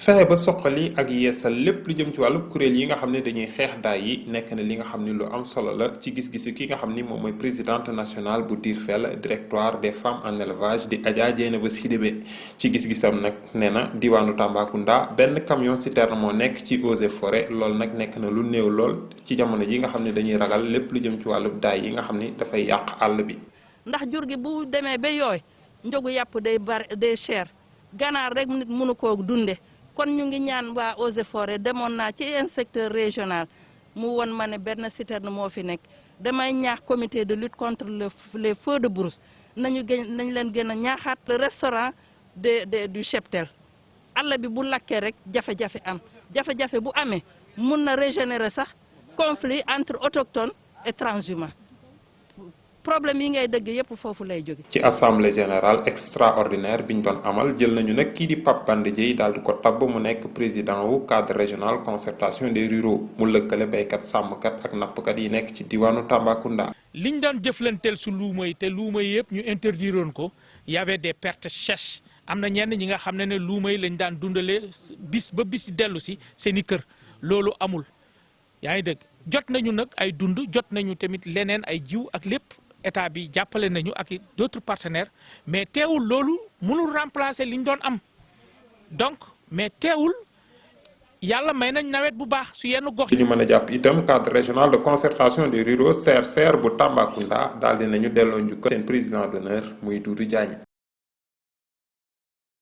fexe ba soqali ak yeesal lépp lu jëm ci wàllu kuréel yi nga xam ne dañuy xeex daay yi nekk na li nga xam ne lu am solo la ci gis-gisu ki nga xam ni moom mooy présidente nationale bu DIRFEL directoire des femmes en élevage di Adja Dieynaba Sidibé ci gis-gisam nag nee na diwaanu Tambacounda benn camion citerne moo nekk ci eaux et forêt loolu nag nekk na lu néew lool ci jamono ji nga xam ne dañuy ragal lépp lu jëm ci wàllu daay yi nga xam ni dafay yàq àll bi. ndax jur gi bu demee ba yooy njogu yàpp day bari day cher ganaar rek nit mënu koo dunde kon ñu ngi ñaan waa eaux et forêt demoon naa ci inspecteur régional mu won ma ne benn citerne moo fi nekk damay ñaax comité de lutte contre les feux de brousse nañ leen gën a ñaaxaat le restaurant du cheptel àll bi bu lakkee rek jafe-jafe am jafe-jafe bu amee mun na régénérer sax conflit entre autochtones et transhumants problème yi ngay dëgg yépp foofu lay jóge. ci assemblée générale extraordinaire bi ñu doon amal jël nañu nag kii di Pape Banda Dièye daal di ko tabb mu nekk président wu cadre régional concertation des ruraux mu lëkkale béykat sàmmkat ak nappkat yi nekk ci diwaanu Tambacounda. liñ daan jëflanteel su luuma yi te luuma yi yëpp ñu interdiroon ko y avait des pertes sèches am na ñenn ñi nga xam ne luuma yi lañ daan dundalee bis ba bis dellu si seen i kër loolu amul yaa ngi dëgg jot nañu nag ay dund jot nañu tamit leneen ay jiw ak lépp. état bi jàppale nañu ak d'autres partenaires mais teewul loolu mënul remplacer li ñu doon am donc mais teewul yàlla may nañ nawet bu baax su yenn gox yi. ñu mën a jàpp itam cadre régional de concertation des ruraux CRCR bu Tambacounda daal di nañu delloo njukkal seen président d'honneur muy Doudou Diagne.